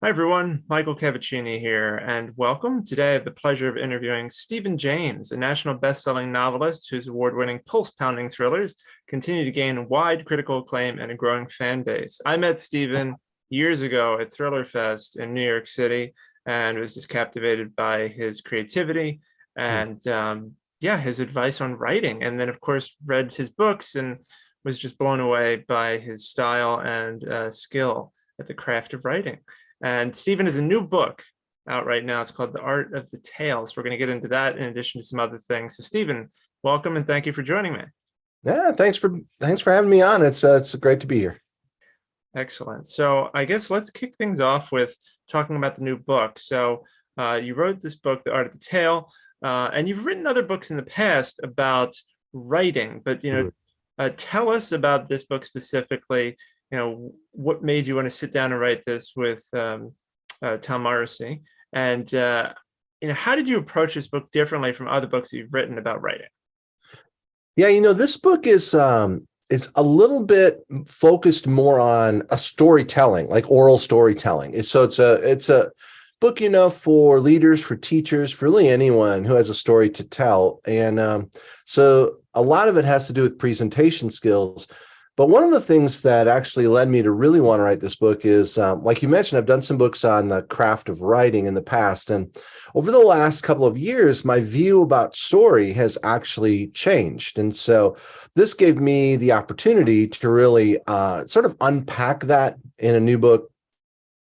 Hi everyone, Michael Cavaccini here, and welcome. Today I have the pleasure of interviewing Stephen James, a national best-selling novelist whose award-winning pulse-pounding thrillers continue to gain wide critical acclaim and a growing fan base. I met Stephen years ago at Thriller Fest in New York City and was just captivated by his creativity and yeah, his advice on writing. And then, of course, read his books and was just blown away by his style and skill at the craft of writing. And Stephen has a new book out right now. It's called The Art of the Tale. So we're going to get into that in addition to some other things. So Stephen, welcome and thank you for joining me. Yeah, thanks for having me on. It's great to be here. Excellent. So I guess let's kick things off with talking about the new book. So you wrote this book, The Art of the Tale, and you've written other books in the past about writing, but tell us about this book specifically. What made you want to sit down and write this with Tom Morrissey, and how did you approach this book differently from other books you've written about writing? Yeah, this book is a little bit focused more on a storytelling, like oral storytelling. It's a book, for leaders, for teachers, for really anyone who has a story to tell. And so a lot of it has to do with presentation skills. But one of the things that actually led me to really want to write this book is, like you mentioned, I've done some books on the craft of writing in the past. And over the last couple of years, my view about story has actually changed. And so this gave me the opportunity to really sort of unpack that in a new book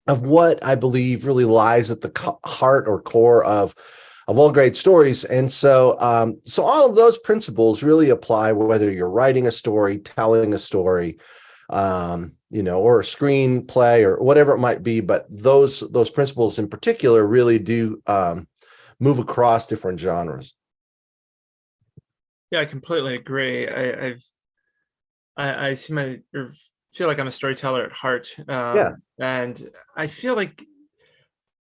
of what I believe really lies at the heart or core of all great stories. And so all of those principles really apply whether you're writing a story, telling a story, or a screenplay or whatever it might be. But those principles in particular really do move across different genres. Yeah, I completely agree. I feel like I'm a storyteller at heart, Yeah. and I feel like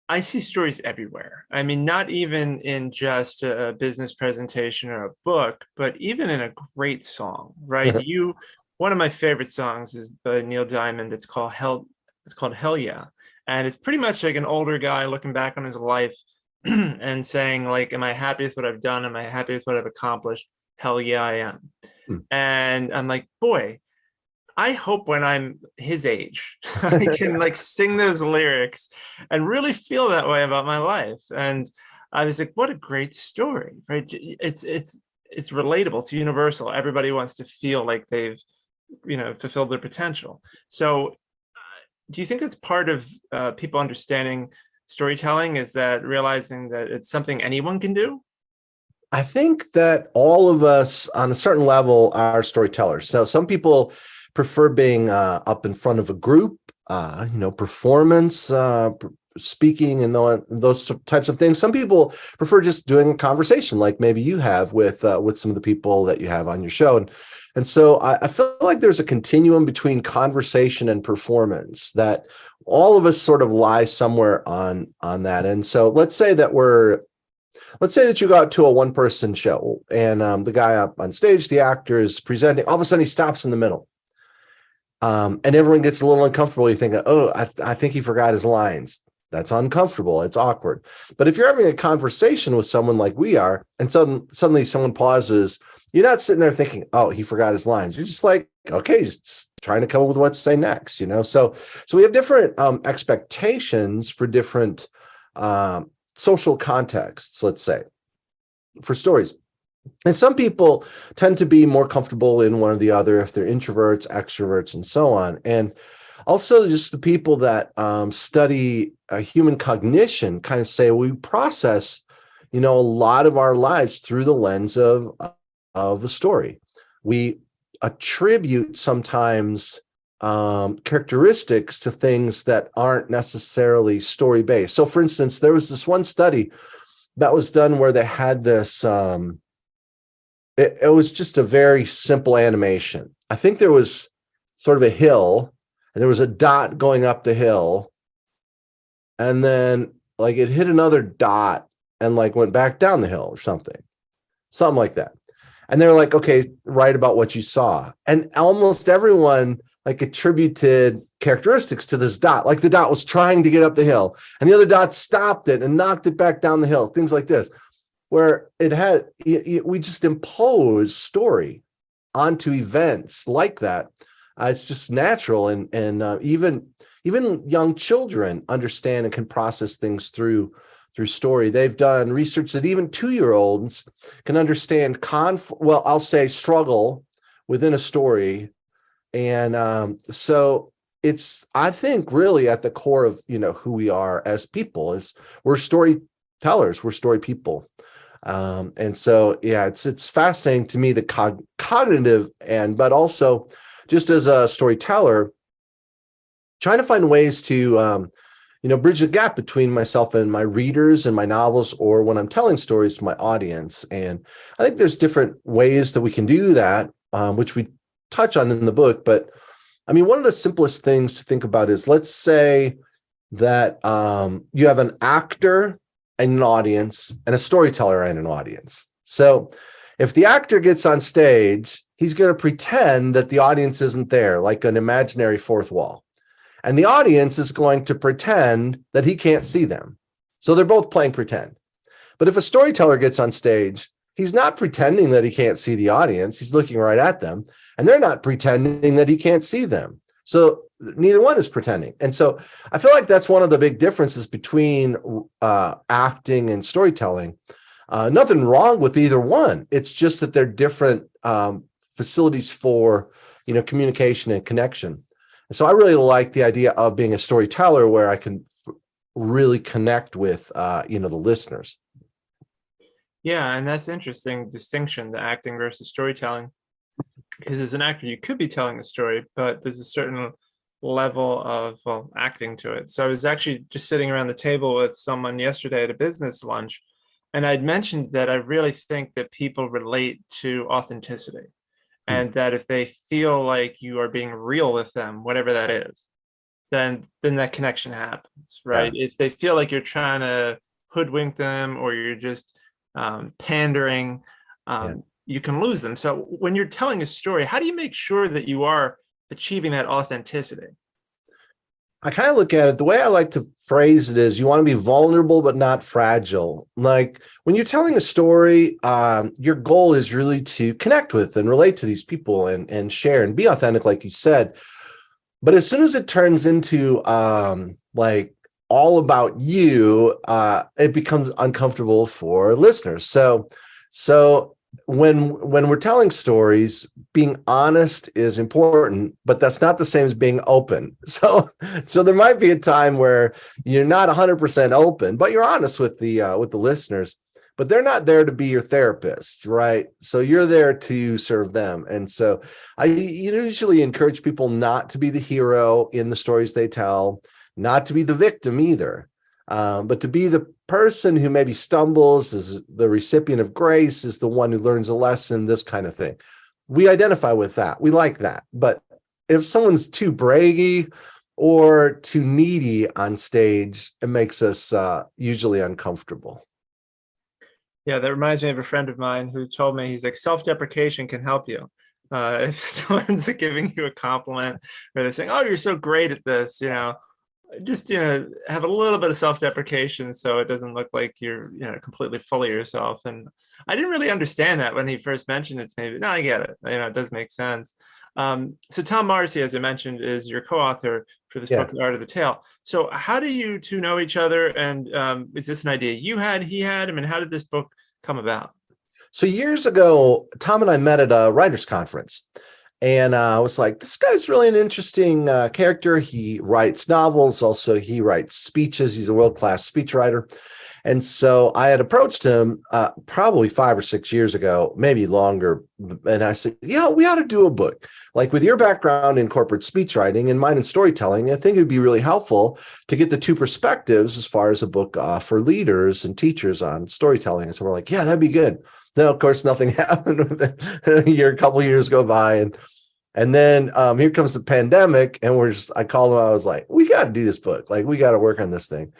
I see stories everywhere. I mean, not even in just a business presentation or a book, but even in a great song, right? One of my favorite songs is by Neil Diamond. It's called Hell Yeah. And it's pretty much like an older guy looking back on his life and saying, like, am I happy with what I've done? Am I happy with what I've accomplished? Hell yeah, I am. And I'm like, boy, I hope when I'm his age, I can like sing those lyrics and really feel that way about my life. And I was like, what a great story, right? It's relatable, it's universal. Everybody wants to feel like they've, fulfilled their potential. So do you think it's part of people understanding storytelling, is that realizing that it's something anyone can do? I think that all of us on a certain level are storytellers. So some people prefer being up in front of a group, performance, speaking, and those types of things. Some people prefer just doing a conversation, like maybe you have with some of the people that you have on your show. And so I feel like there's a continuum between conversation and performance that all of us sort of lie somewhere on that. And so let's say that you go out to a one-person show and the guy up on stage, the actor, is presenting. All of a sudden, he stops in the middle. And everyone gets a little uncomfortable. You think, oh, I think he forgot his lines. That's uncomfortable. It's awkward. But if you're having a conversation with someone like we are, and suddenly someone pauses, you're not sitting there thinking, oh, he forgot his lines. You're just like, okay, he's trying to come up with what to say next, So we have different expectations for different social contexts, let's say, for stories. And some people tend to be more comfortable in one or the other if they're introverts, extroverts, and so on. And also just the people that study human cognition kind of say we process, a lot of our lives through the lens of a story. We attribute sometimes characteristics to things that aren't necessarily story-based. So for instance, there was this one study that was done where they had this it was just a very simple animation. I think there was sort of a hill and there was a dot going up the hill, and then like it hit another dot and like went back down the hill or something like that. And they're like, okay, write about what you saw. And almost everyone like attributed characteristics to this dot. Like the dot was trying to get up the hill and the other dot stopped it and knocked it back down the hill, things like this, where we just impose story onto events like that. It's just natural. And even young children understand and can process things through story. They've done research that even 2-year-olds can understand I'll say struggle within a story. And so it's, I think, really at the core of, who we are as people is we're storytellers, we're story people. And so, yeah, it's fascinating to me, the cognitive but also just as a storyteller, trying to find ways to, bridge the gap between myself and my readers and my novels, or when I'm telling stories to my audience. And I think there's different ways that we can do that, which we touch on in the book. But I mean, one of the simplest things to think about is, let's say that you have an actor and an audience and a storyteller and an audience. So if the actor gets on stage, he's going to pretend that the audience isn't there, like an imaginary fourth wall. And the audience is going to pretend that he can't see them. So they're both playing pretend. But if a storyteller gets on stage, he's not pretending that he can't see the audience. He's looking right at them. And they're not pretending that he can't see them. So neither one is pretending. And so I feel like that's one of the big differences between acting and storytelling. Nothing wrong with either one. It's just that they're different facilities for, communication and connection. And so I really like the idea of being a storyteller where I can really connect with, the listeners. Yeah, and that's interesting distinction, the acting versus storytelling. Because as an actor, you could be telling a story, but there's a certain level of acting to it. So I was actually just sitting around the table with someone yesterday at a business lunch, and I'd mentioned that I really think that people relate to authenticity, and that if they feel like you are being real with them, whatever that is, then that connection happens, right? Yeah. If they feel like you're trying to hoodwink them or you're just pandering, you can lose them. So when you're telling a story, how do you make sure that you are achieving that authenticity? I kind of look at it, the way I like to phrase it is, you want to be vulnerable but not fragile. Like when you're telling a story, your goal is really to connect with and relate to these people and share and be authentic, like you said. But as soon as it turns into like all about you, it becomes uncomfortable for listeners. So when we're telling stories, being honest is important, but that's not the same as being open. So there might be a time where you're not 100% open, but you're honest with the listeners. But they're not there to be your therapist, right? So you're there to serve them. And so I usually encourage people not to be the hero in the stories they tell, not to be the victim either, but to be the person who maybe stumbles, is the recipient of grace, is the one who learns a lesson, this kind of thing. We identify with that. We like that. But if someone's too braggy or too needy on stage, it makes us usually uncomfortable. Yeah, that reminds me of a friend of mine who told me, he's like, self-deprecation can help you. If someone's giving you a compliment or they're saying, oh, you're so great at this, just, have a little bit of self-deprecation so it doesn't look like you're, completely full of yourself. And I didn't really understand that when he first mentioned it to me, but now I get it. It does make sense. So Tom Morrissey, as I mentioned, is your co-author for this book, The Art of the Tale. So how do you two know each other? And is this an idea you had, he had? I mean, how did this book come about? So years ago, Tom and I met at a writer's conference. And I was like, this guy's really an interesting character. He writes novels. Also, he writes speeches. He's a world-class speechwriter. And so I had approached him probably 5 or 6 years ago, maybe longer. And I said, we ought to do a book. Like with your background in corporate speechwriting and mine in storytelling, I think it would be really helpful to get the two perspectives as far as a book for leaders and teachers on storytelling. And so we're like, yeah, that'd be good. Then, of course, nothing happened with it. A couple of years go by. And then here comes the pandemic. And I called him. I was like, we got to do this book. Like, we got to work on this thing.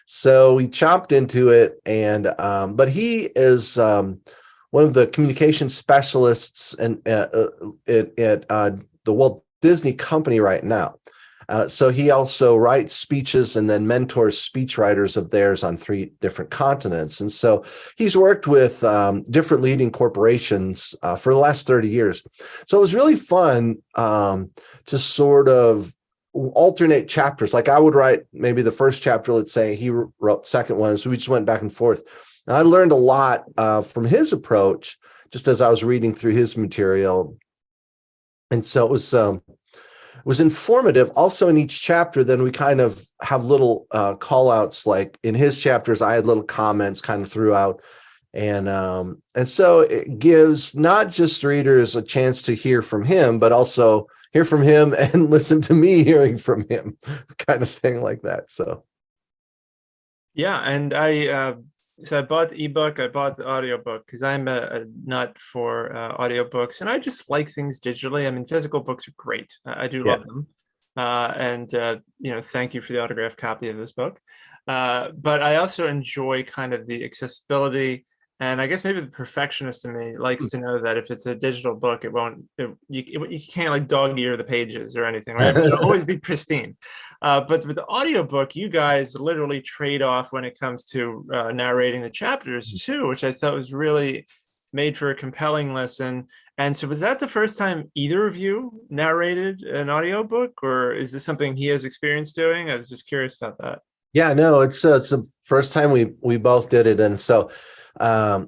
So we chopped into it, but he is one of the communication specialists at the Walt Disney company right now. So he also writes speeches and then mentors speechwriters of theirs on 3 different continents. And so he's worked with different leading corporations for the last 30 years. So it was really fun to sort of alternate chapters. Like I would write maybe the first chapter, let's say he wrote the second one. So we just went back and forth. And I learned a lot from his approach just as I was reading through his material. And so it was informative. Also in each chapter, then we kind of have little call outs. Like in his chapters, I had little comments kind of throughout. And so it gives not just readers a chance to hear from him, but also hear from him and listen to me hearing from him, kind of thing like that. So. Yeah. And so I bought the ebook, I bought the audiobook because I'm a nut for audiobooks, and I just like things digitally. I mean, physical books are great. I do love them. And thank you for the autographed copy of this book. But I also enjoy kind of the accessibility. And I guess maybe the perfectionist in me likes to know that if it's a digital book, you can't like dog ear the pages or anything, right? It'll always be pristine. But with the audiobook, you guys literally trade off when it comes to narrating the chapters too, which I thought was really made for a compelling listen. And so was that the first time either of you narrated an audiobook, or is this something he has experience doing? I was just curious about that. Yeah, no, it's the first time we both did it. And so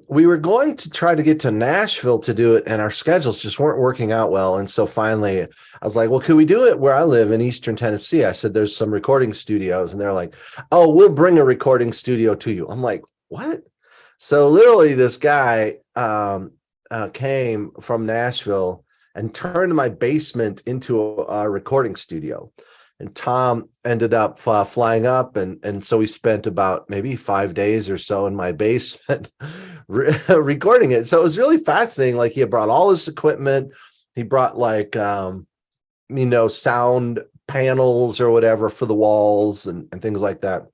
we were going to try to get to Nashville to do it, and our schedules just weren't working out well. And so finally I was like, well, could we do it where I live in Eastern Tennessee? I said, there's some recording studios. And they're like, oh, we'll bring a recording studio to you. I'm like, what? So literally this guy came from Nashville and turned my basement into a recording studio. And Tom ended up flying up. And so we spent about maybe 5 days or so in my basement recording it. So it was really fascinating. Like he had brought all his equipment. He brought like, sound panels or whatever for the walls and things like that.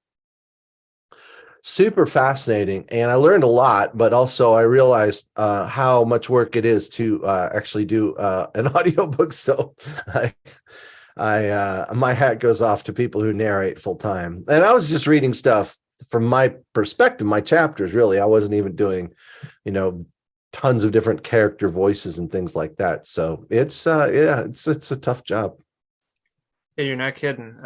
Super fascinating. And I learned a lot, but also I realized how much work it is to actually do an audiobook. So my hat goes off to people who narrate full time. And I was just reading stuff from my perspective, my chapters, really. I wasn't even doing, tons of different character voices and things like that. So it's a tough job. Yeah, you're not kidding.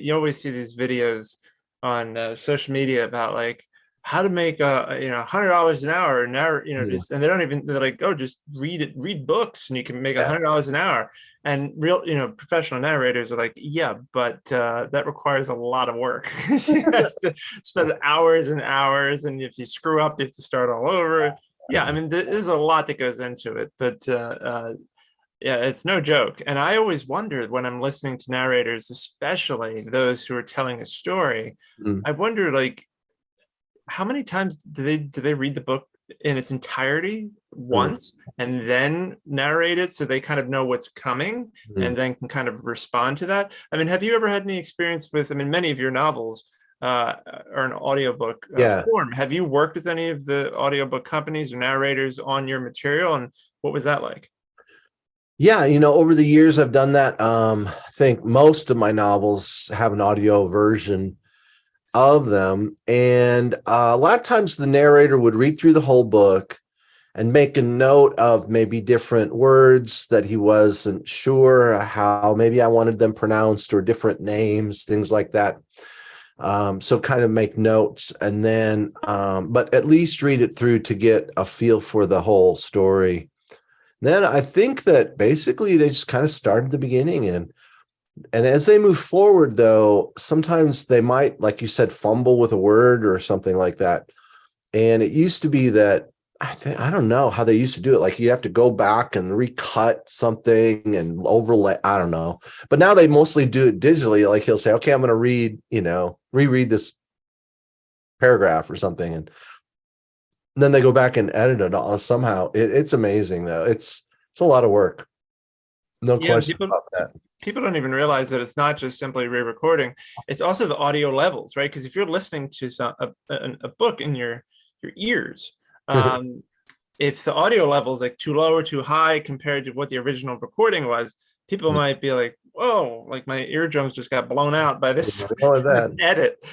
You always see these videos on social media about like how to make $100 an hour and and they don't even, they're like, oh, just read books and you can make $100 an hour. And real professional narrators are like, yeah, but that requires a lot of work. You have to spend hours and hours, and if you screw up you have to start all over. Yeah, I mean there's a lot that goes into it, but yeah, it's no joke. And I always wondered when I'm listening to narrators, especially those who are telling a story, I wonder like how many times do they read the book in its entirety once and then narrate it so they kind of know what's coming and then can kind of respond to that? I mean, have you ever had any experience with, many of your novels are an audiobook form. Have you worked with any of the audiobook companies or narrators on your material, and what was that like? Yeah, over the years I've done that. I think most of my novels have an audio version of them. And a lot of times the narrator would read through the whole book and make a note of maybe different words that he wasn't sure how maybe I wanted them pronounced, or different names, things like that. So kind of make notes and then, but at least read it through to get a feel for the whole story. Then I think that basically they just kind of start at the beginning, and as they move forward, though, sometimes they might, like you said, fumble with a word or something like that. And it used to be that I don't know how they used to do it. Like you have to go back and recut something and overlay. I don't know. But now they mostly do it digitally. Like he'll say, okay, I'm going to reread this paragraph or something. And then they go back and edit it all somehow. It's amazing, though. It's a lot of work. No question about that. People don't even realize that it's not just simply re-recording. It's also the audio levels, right? Because if you're listening to a book in your ears, if the audio level is like too low or too high compared to what the original recording was, people might be like, whoa, like my eardrums just got blown out by this, this That. edit.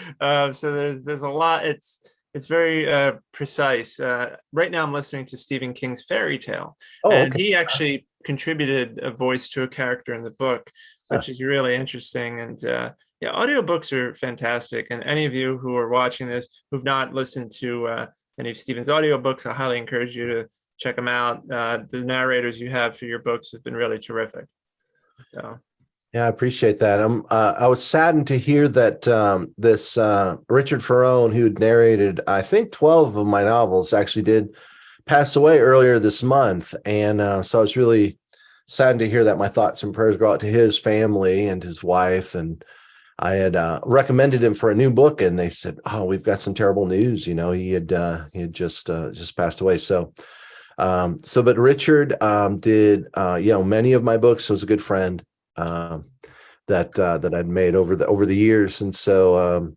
So there's a lot. It's very precise. Right now I'm listening to Stephen King's Fairy Tale, Oh, and okay. he actually contributed a voice to a character in the book, which is really interesting. And yeah, audiobooks are fantastic. And any of you who are watching this who've not listened to any of Stephen's audiobooks, I highly encourage you to check them out. The narrators you have for your books have been really terrific. So Yeah, I appreciate that. I was saddened to hear that this Richard Ferrone, who had narrated, I think, 12 of my novels, actually did pass away earlier this month. And so I was really saddened to hear that. My thoughts and prayers go out to his family and his wife. And I had recommended him for a new book, and they said, "Oh, we've got some terrible news. You know, he had just passed away." So, but Richard did many of my books. So was a good friend. That I'd made over the years, and so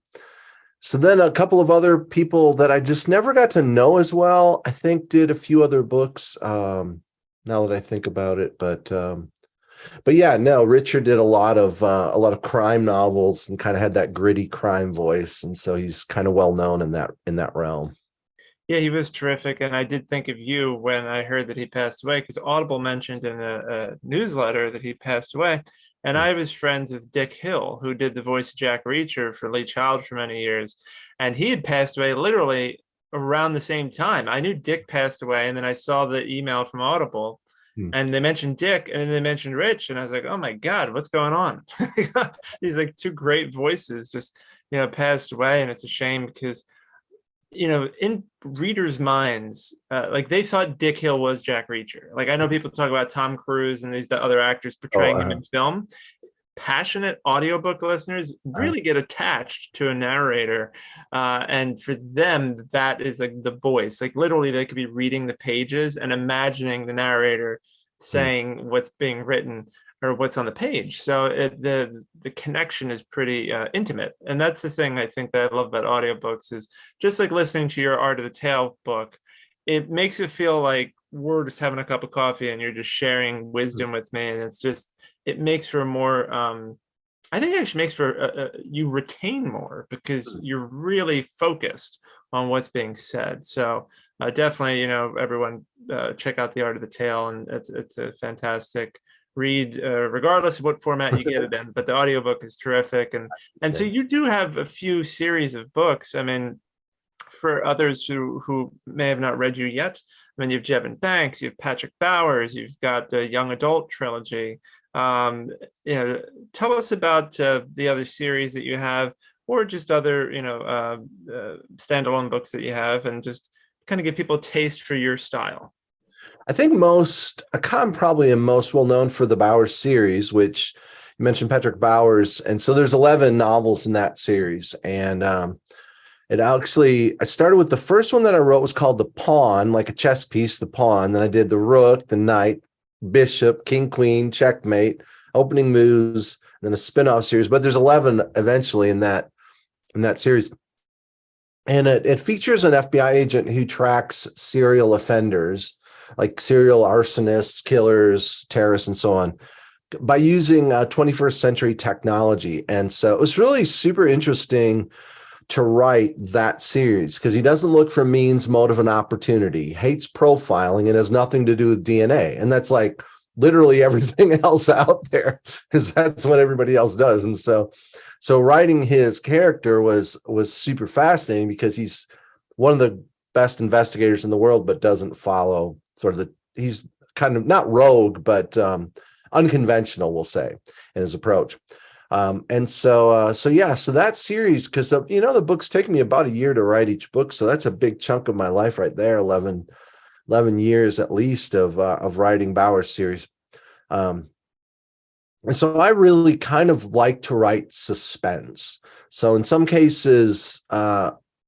then a couple of other people that I just never got to know as well, I think, did a few other books. Now that I think about it, but yeah, no, Richard did a lot of crime novels and kind of had that gritty crime voice, and so he's kind of well known in that realm. yeah, he was terrific. And I did think of you when I heard that he passed away, because Audible mentioned in a newsletter that he passed away. And I was friends with Dick Hill, who did the voice of Jack Reacher for Lee Child for many years. And he had passed away literally around the same time. I knew Dick passed away, and then I saw the email from Audible, Hmm. and they mentioned Dick, and then they mentioned Rich, and I was like, oh my God, what's going on? These like two great voices just, passed away. And it's a shame because in readers' minds, like they thought Dick Hill was Jack Reacher. Like I know people talk about Tom Cruise and these the other actors portraying him in film. Passionate audiobook listeners really get attached to a narrator, and for them that is like the voice. Like literally, they could be reading the pages and imagining the narrator saying what's being written or what's on the page. So the connection is pretty intimate, and that's the thing I think that I love about audiobooks is just like listening to your Art of the Tale book. It makes it feel like we're just having a cup of coffee and you're just sharing wisdom with me, and it makes for a more I think it actually makes for you retain more because you're really focused on what's being said. So definitely, everyone check out the Art of the Tale, and it's a fantastic read, regardless of what format you get it in. But the audiobook is terrific, and so you do have a few series of books. I mean, for others who may have not read you yet, I mean, you have Jevon Banks, you have Patrick Bowers, you've got the young adult trilogy. Tell us about the other series that you have, or just other, standalone books that you have, and just kind of give people a taste for your style. I think I'm probably most well known for the Bowers series, which you mentioned Patrick Bowers. And so there's 11 novels in that series. And I started with the first one that I wrote was called The Pawn, like a chess piece, The Pawn. Then I did the Rook, the Knight, Bishop, King, Queen, Checkmate, Opening Moves, and then a spin-off series. But there's 11 eventually in that series. And it features an FBI agent who tracks serial offenders, like serial arsonists, killers, terrorists, and so on, by using 21st century technology. And so it was really super interesting to write that series because he doesn't look for means, motive, and opportunity, hates profiling, and has nothing to do with DNA. And that's like literally everything else out there, because that's what everybody else does. And so writing his character was super fascinating because he's one of the best investigators in the world, but doesn't follow he's kind of not rogue, but unconventional, we'll say, in his approach. So that series, because the books take me about a year to write each book, so that's a big chunk of my life right there. 11 years at least of writing Bowers series. And so I really kind of like to write suspense. So in some cases,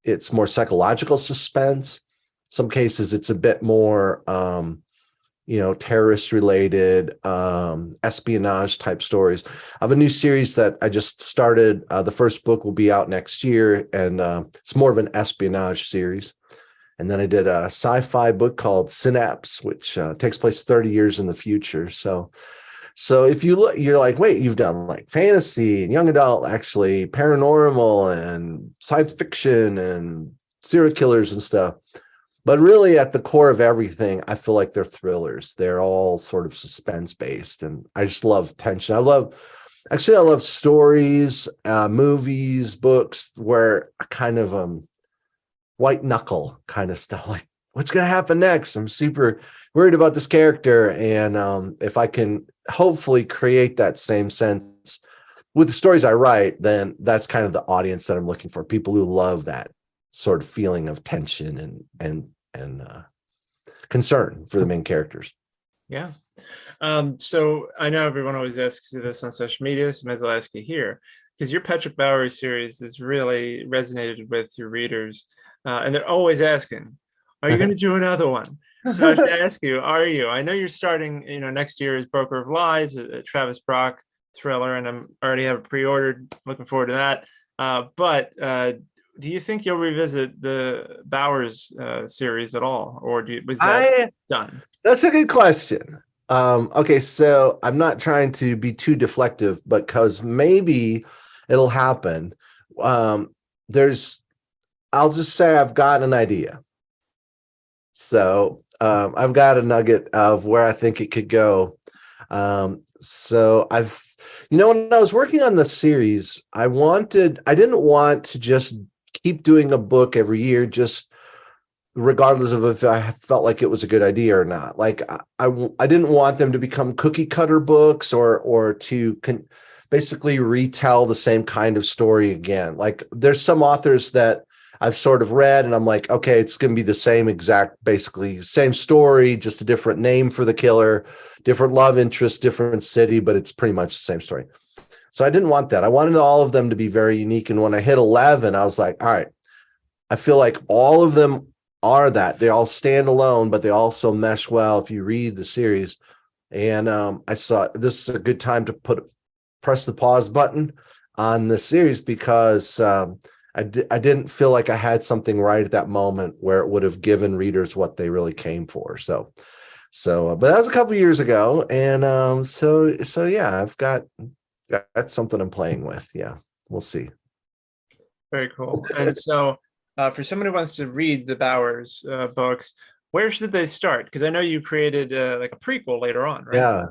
it's more psychological suspense. Some cases it's a bit more, terrorist related, espionage type stories. I have a new series that I just started. The first book will be out next year, and it's more of an espionage series. And then I did a sci-fi book called Synapse, which takes place 30 years in the future. So So if you look, you're like, wait, you've done like fantasy and young adult, actually paranormal and science fiction and serial killers and stuff. But really at the core of everything, I feel like they're thrillers. They're all sort of suspense based. And I just love tension. I love stories, movies, books where I kind of white knuckle kind of stuff. Like, what's going to happen next? I'm super worried about this character. And if I can hopefully create that same sense with the stories I write, then that's kind of the audience that I'm looking for. People who love that sort of feeling of tension and concern for the main characters. Yeah. So I know everyone always asks you this on social media, so I might as well ask you here, because your Patrick Bowers series has really resonated with your readers, and they're always asking, "Are you going to do another one?" So I have to ask you, are you? I know you're starting, next year is Broker of Lies, a Travis Brock thriller, and I'm already have it pre-ordered. Looking forward to that. But do you think you'll revisit the Bowers series at all, or was that done? That's a good question. Okay, so I'm not trying to be too deflective, but because maybe it'll happen. I'll just say I've got an idea. So I've got a nugget of where I think it could go. So when I was working on the series, I didn't want to just keep doing a book every year, just regardless of if I felt like it was a good idea or not. Like I didn't want them to become cookie cutter books or to basically retell the same kind of story again. Like there's some authors that I've sort of read and I'm like, okay, it's going to be the same exact, basically same story, just a different name for the killer, different love interest, different city, but it's pretty much the same story. So I didn't want that. I wanted all of them to be very unique. And when I hit 11, I was like, all right, I feel like all of them are that. They all stand alone, but they also mesh well if you read the series. And I saw this is a good time to press the pause button on the series because I didn't feel like I had something right at that moment where it would have given readers what they really came for. So, but that was a couple years ago, and so yeah, I've got something I'm playing with. Yeah, we'll see. Very cool. And so, for someone who wants to read the Bowers books, where should they start? Because I know you created like a prequel later on, right? Yeah.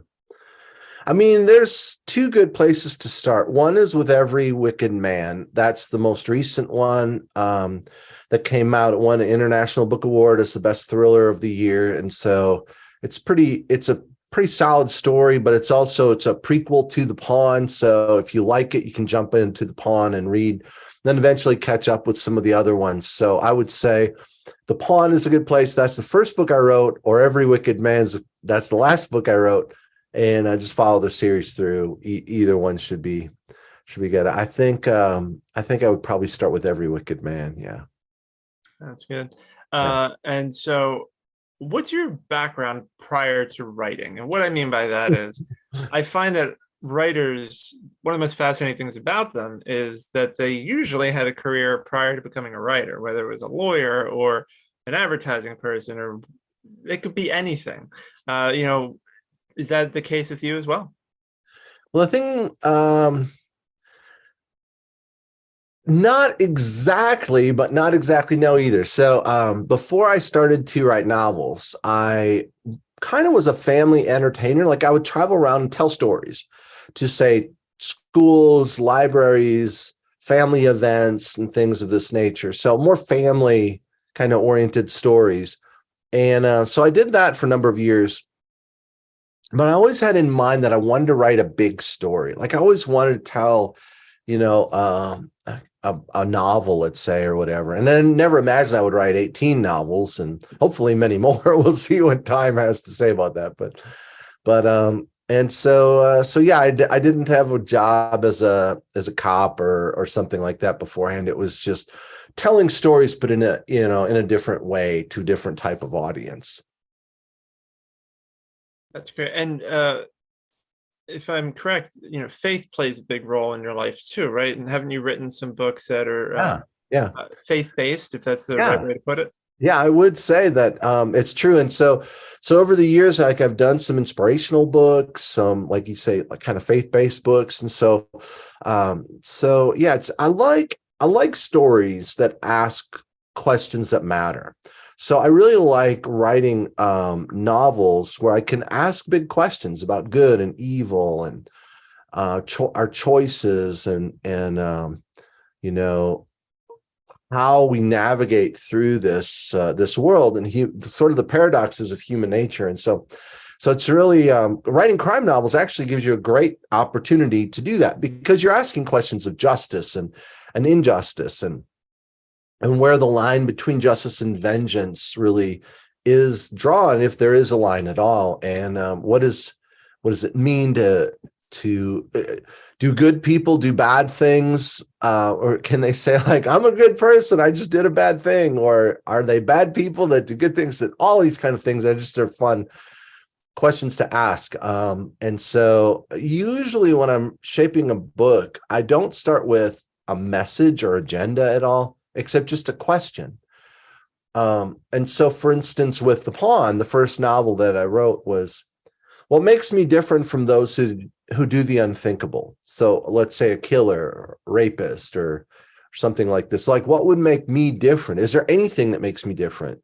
I mean, there's two good places to start. One is with Every Wicked Man. That's the most recent one that came out. It won an International Book Award as the best thriller of the year. And so it's a pretty solid story, but it's a prequel to The Pawn. So if you like it, you can jump into The Pawn and read, then eventually catch up with some of the other ones. So I would say The Pawn is a good place. That's the first book I wrote, or Every Wicked Man that's the last book I wrote. And I just follow the series through. Either one should be good. I think I would probably start with Every Wicked Man. Yeah, That's good. yeah. And so, what's your background prior to writing? And what I mean by that is, I find that writers, one of the most fascinating things about them is that they usually had a career prior to becoming a writer, whether it was a lawyer or an advertising person, or it could be anything. Is that the case with you as well? Well, the thing, not exactly, but not exactly no either. So before I started to write novels, I kind of was a family entertainer. Like I would travel around and tell stories to, say, schools, libraries, family events, and things of this nature. So more family kind of oriented stories. And so I did that for a number of years. But I always had in mind that I wanted to write a big story. Like I always wanted to tell, a novel, let's say, or whatever. And then never imagined I would write 18 novels and hopefully many more. We'll see what time has to say about that. And so yeah, I didn't have a job as a cop or something like that beforehand. It was just telling stories, but in a different way to a different type of audience. That's great. And if I'm correct, faith plays a big role in your life too, right? And haven't you written some books that are Yeah. faith-based, if that's the right Yeah. way to put it? Yeah, I would say that it's true. And so over the years, like I've done some inspirational books, some, like you say, like kind of faith-based books. And so yeah, I like stories that ask questions that matter. So I really like writing novels where I can ask big questions about good and evil and our choices and you know, how we navigate through this world and sort of the paradoxes of human nature. And so it's really writing crime novels actually gives you a great opportunity to do that, because you're asking questions of justice and injustice and where the line between justice and vengeance really is drawn, if there is a line at all. And what does it mean to do good people do bad things, or can they say, like, I'm a good person, I just did a bad thing, or are they bad people that do good things? That all these kind of things are fun questions to ask. And so usually when I'm shaping a book, I don't start with a message or agenda at all, except just a question. And so, for instance, with The Pawn, the first novel that I wrote was, what makes me different from those who do the unthinkable? So let's say a killer or rapist or something like this. Like, what would make me different? Is there anything that makes me different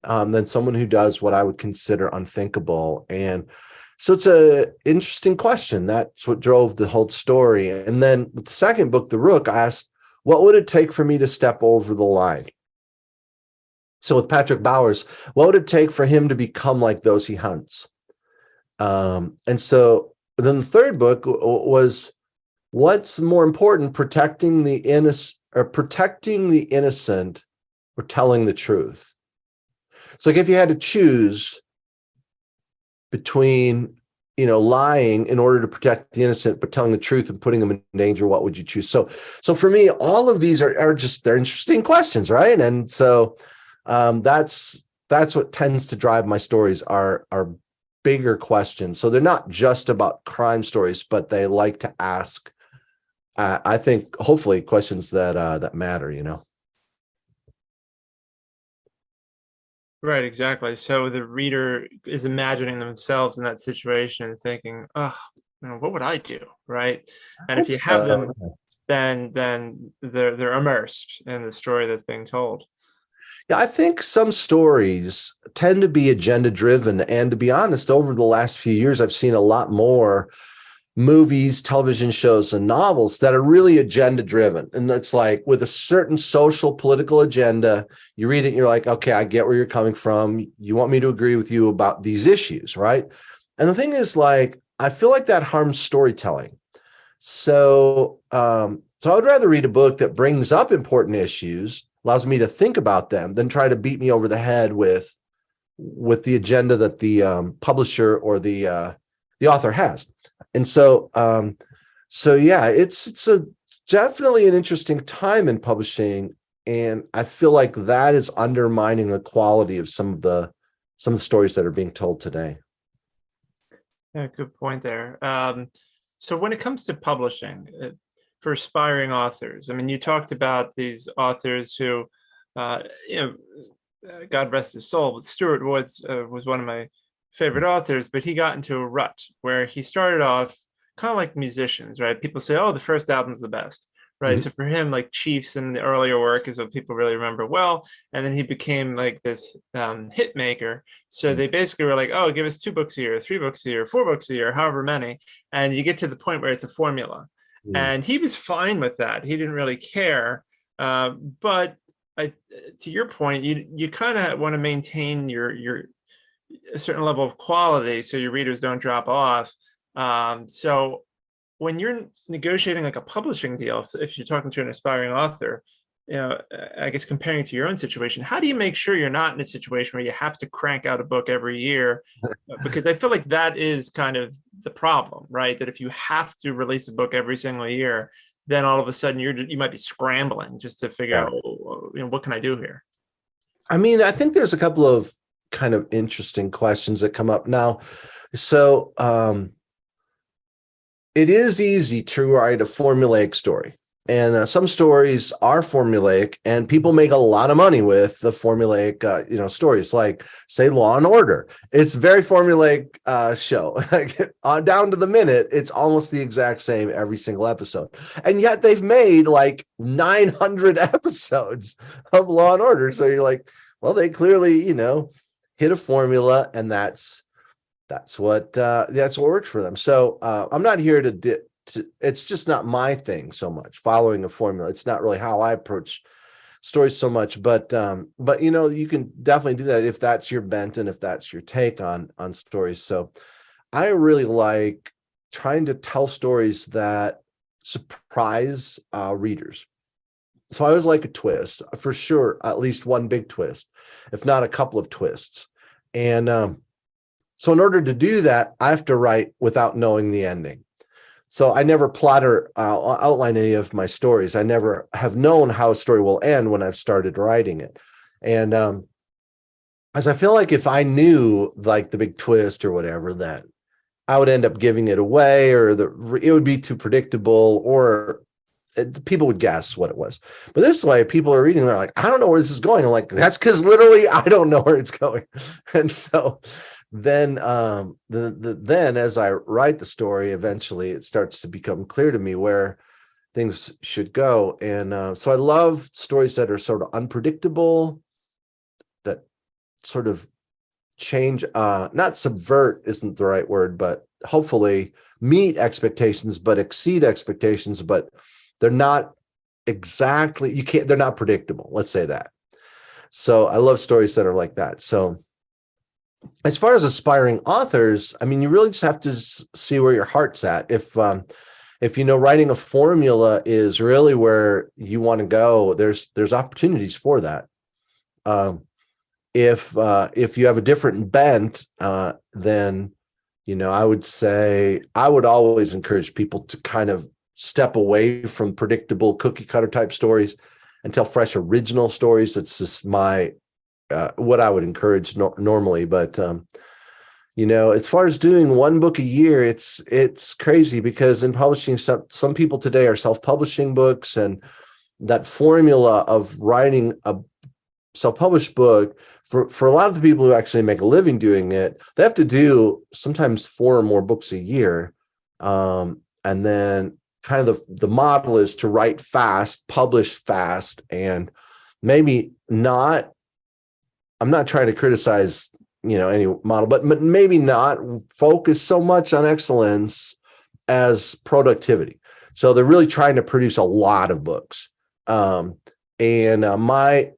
than someone who does what I would consider unthinkable? And so it's a interesting question. That's what drove the whole story. And then with the second book, The Rook, I asked, what would it take for me to step over the line? So with Patrick Bowers, what would it take for him to become like those he hunts? And so then the third book was, what's more important, protecting the innocent or telling the truth? So like if you had to choose between, lying in order to protect the innocent, but telling the truth and putting them in danger, what would you choose? So for me, all of these are just, they're interesting questions, right? And so that's what tends to drive my stories are bigger questions. So they're not just about crime stories, but they like to ask, I think, hopefully, questions that matter. Right, exactly. So the reader is imagining themselves in that situation and thinking, oh, what would I do? Right. And if you have them, then they're immersed in the story that's being told. Yeah, I think some stories tend to be agenda driven. And to be honest, over the last few years, I've seen a lot more movies, television shows, and novels that are really agenda driven. And it's like with a certain social political agenda, you read it and you're like, okay, I get where you're coming from. You want me to agree with you about these issues, right? And the thing is, like, I feel like that harms storytelling. So I would rather read a book that brings up important issues, allows me to think about them, than try to beat me over the head with the agenda that the publisher or the author has. And so yeah, it's definitely an interesting time in publishing, and I feel like that is undermining the quality of some of the stories that are being told today. Yeah, good point there. So when it comes to publishing for aspiring authors, I mean, you talked about these authors who, you know, God rest his soul, but Stuart Woods was one of my favorite authors, but he got into a rut where he started off kind of like musicians, right? People say, oh, the first album's the best, right? Mhm. So for him, like Chiefs and the earlier work is what people really remember well. And then he became like this hit maker. So they basically were like, oh, give us 2 books a year, 3 books a year, 4 books a year, however many. And you get to the point where it's a formula. Mm. And he was fine with that. He didn't really care. But to your point, you kind of want to maintain your a certain level of quality so your readers don't drop off. So when you're negotiating like a publishing deal, if you're talking to an aspiring author, I guess comparing to your own situation, how do you make sure you're not in a situation where you have to crank out a book every year? Because I feel like that is kind of the problem, right? That if you have to release a book every single year, then all of a sudden you might be scrambling just to figure Yeah. out, what can I do here? I mean, I think there's a couple of kind of interesting questions that come up now. So it is easy to write a formulaic story. And some stories are formulaic, and people make a lot of money with the formulaic, stories. Like, say, Law and Order. It's a very formulaic show. Down to the minute, it's almost the exact same every single episode. And yet they've made like 900 episodes of Law and Order. So you're like, well, they clearly, hit a formula, and that's what works for them. So I'm not here to it's just not my thing so much, following a formula. It's not really how I approach stories so much, but you can definitely do that if that's your bent and if that's your take on stories. So I really like trying to tell stories that surprise readers. So I always like a twist, for sure, at least one big twist, if not a couple of twists. And so in order to do that, I have to write without knowing the ending. So I never plot or outline any of my stories. I never have known how a story will end when I've started writing it. And as I feel like if I knew like the big twist or whatever, that I would end up giving it away, or it would be too predictable, or people would guess what it was. But this way, people are reading, they're like, I don't know where this is going. I'm like, that's because literally I don't know where it's going. And so then then as I write the story, eventually it starts to become clear to me where things should go. And so I love stories that are sort of unpredictable, that sort of change, not subvert isn't the right word, but hopefully meet expectations, but exceed expectations, but they're not exactly, they're not predictable. Let's say that. So I love stories that are like that. So as far as aspiring authors, I mean, you really just have to see where your heart's at. If writing a formula is really where you want to go, there's opportunities for that. If you have a different bent, then I would say I would always encourage people to kind of step away from predictable cookie cutter type stories and tell fresh, original stories. That's just my what I would encourage normally. But as far as doing one book a year, it's crazy, because in publishing, some people today are self-publishing books, and that formula of writing a self-published book, for a lot of the people who actually make a living doing it, they have to do sometimes 4 or more books a year, and then kind of the model is to write fast, publish fast, and maybe not. I'm not trying to criticize, any model, but maybe not focus so much on excellence as productivity. So they're really trying to produce a lot of books. My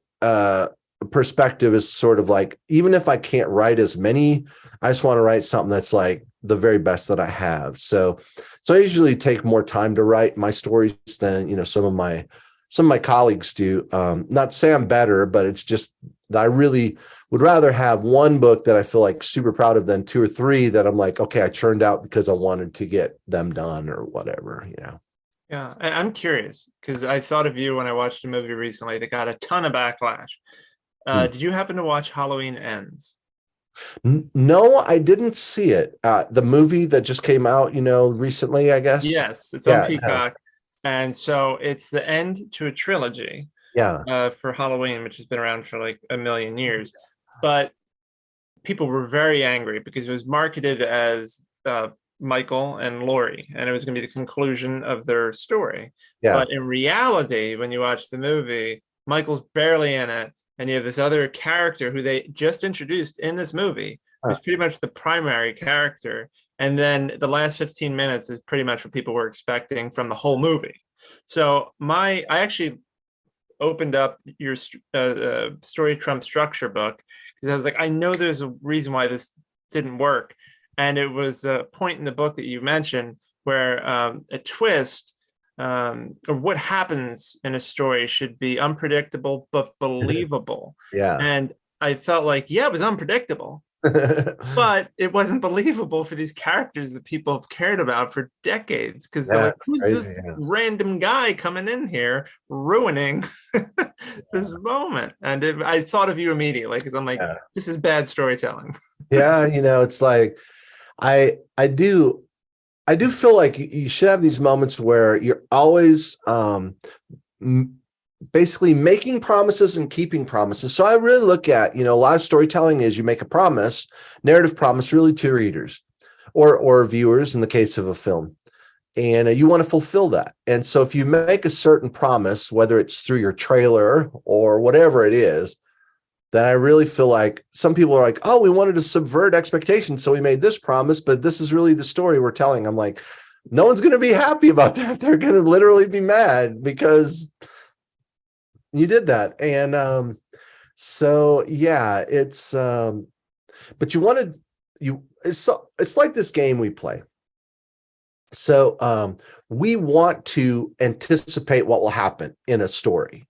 perspective is sort of like, even if I can't write as many, I just want to write something that's like the very best that I have. So I usually take more time to write my stories than, some of my colleagues do. Not to say I'm better, but it's just that I really would rather have one book that I feel like super proud of than 2 or 3 that I'm like, okay, I churned out because I wanted to get them done or whatever, Yeah, I'm curious, because I thought of you when I watched a movie recently that got a ton of backlash. Did you happen to watch Halloween Ends? No, I didn't see it. The movie that just came out, recently, I guess. Yes, it's on Peacock. No. And so it's the end to a trilogy. Yeah. For Halloween, which has been around for like a million years. But people were very angry because it was marketed as Michael and Laurie, and it was going to be the conclusion of their story. Yeah. But in reality, when you watch the movie, Michael's barely in it, and you have this other character who they just introduced in this movie, who's pretty much the primary character. And then the last 15 minutes is pretty much what people were expecting from the whole movie. So I actually opened up your Story Trump Structure book, because I was like, I know there's a reason why this didn't work. And it was a point in the book that you mentioned where a twist or what happens in a story should be unpredictable but believable. Yeah. And I felt like, it was unpredictable, but it wasn't believable for these characters that people have cared about for decades, because they're like, who's this random guy coming in here ruining this moment? And I thought of you immediately, because I'm like, this is bad storytelling. Yeah, it's like I do I do feel like you should have these moments where you're always basically making promises and keeping promises. So I really look at, a lot of storytelling is you make a promise, narrative promise, really to readers or viewers in the case of a film. And you want to fulfill that. And so if you make a certain promise, whether it's through your trailer or whatever it is, then I really feel like some people are like, oh, we wanted to subvert expectations, so we made this promise, but this is really the story we're telling. I'm like, no one's going to be happy about that. They're going to literally be mad because you did that. And so, yeah, it's, but it's like this game we play. So we want to anticipate what will happen in a story.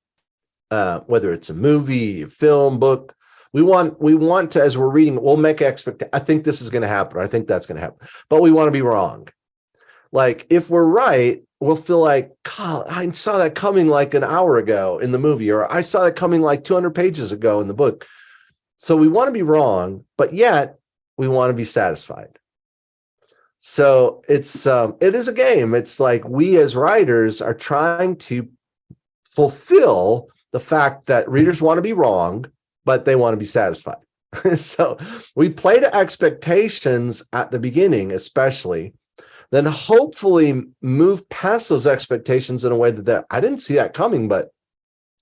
Whether it's a movie, a film, book, we want to, as we're reading, we'll make expectation. I think this is going to happen. I think that's going to happen, but we want to be wrong. Like if we're right, we'll feel like, God, I saw that coming like an hour ago in the movie, or I saw that coming like 200 pages ago in the book. So we want to be wrong, but yet we want to be satisfied. So it is a game. It's like we as writers are trying to fulfill the fact that readers want to be wrong, but they want to be satisfied. So we play to expectations at the beginning, especially, then hopefully move past those expectations in a way that I didn't see that coming, but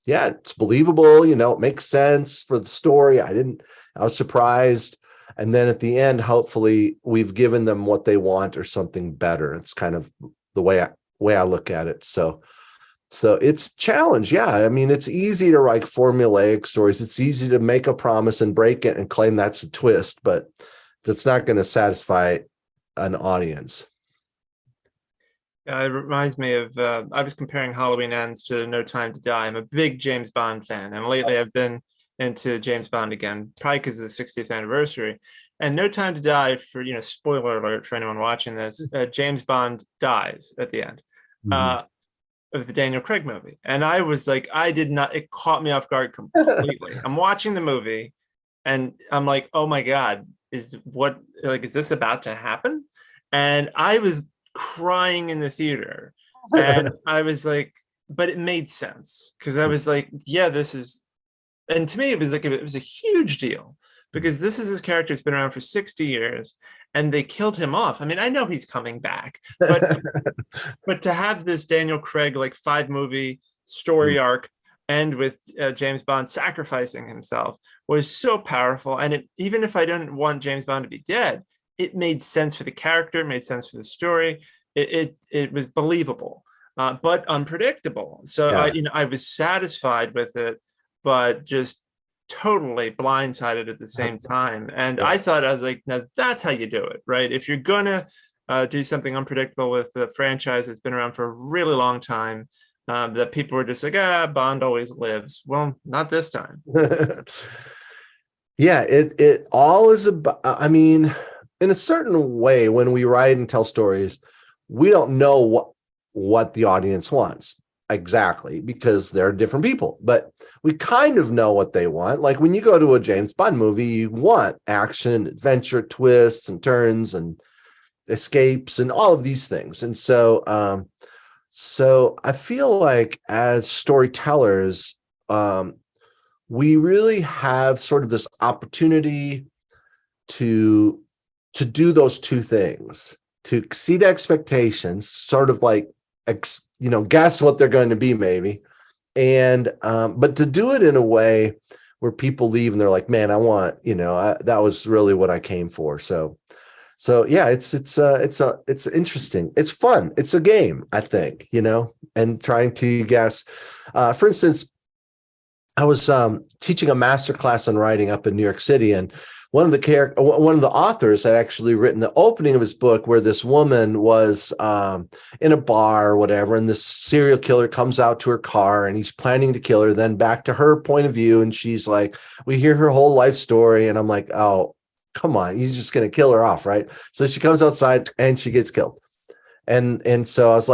yeah, it's believable, it makes sense for the story. I was surprised. And then at the end, hopefully we've given them what they want or something better. It's kind of the way I look at it. So it's a challenge. Yeah. I mean, it's easy to write formulaic stories. It's easy to make a promise and break it and claim that's a twist, but that's not going to satisfy an audience. It reminds me of, I was comparing Halloween Ends to No Time to Die. I'm a big James Bond fan, and lately I've been into James Bond again, probably because of the 60th anniversary. And No Time to Die, for, spoiler alert for anyone watching this, James Bond dies at the end. Of the Daniel Craig movie. And I was like, it caught me off guard completely. I'm watching the movie and I'm like, oh my God, is this about to happen? And I was crying in the theater. And I was like, but it made sense. Because I was like, yeah, and to me, it was a huge deal. Because this is his character who's been around for 60 years. And they killed him off. I mean, I know he's coming back, but to have this Daniel Craig 5-movie story arc end with James Bond sacrificing himself was so powerful. And even if I didn't want James Bond to be dead, it made sense for the character, it made sense for the story. It was believable, but unpredictable. So I was satisfied with it, but just totally blindsided at the same time. And I thought, I was like, now that's how you do it, right? If you're gonna do something unpredictable with the franchise that's been around for a really long time, that people were just like, Bond always lives. Well, not this time. Yeah, it all is about, I mean, in a certain way, when we write and tell stories, we don't know what the audience wants exactly, because they're different people, but we kind of know what they want. Like when you go to a James Bond movie, you want action, adventure, twists and turns and escapes and all of these things. And so I feel like as storytellers, we really have sort of this opportunity to do those two things, to exceed expectations, sort of like guess what they're going to be, maybe. And, but to do it in a way where people leave and they're like, man, I want, that was really what I came for. So yeah, it's interesting. It's fun. It's a game, I think, and trying to guess, for instance, I was teaching a master class on writing up in New York City, and one of the authors had actually written the opening of his book where this woman was in a bar or whatever, and this serial killer comes out to her car and he's planning to kill her. Then back to her point of view, and she's like, we hear her whole life story, and I'm like, oh, come on, he's just going to kill her off, right? So she comes outside and she gets killed, and so I was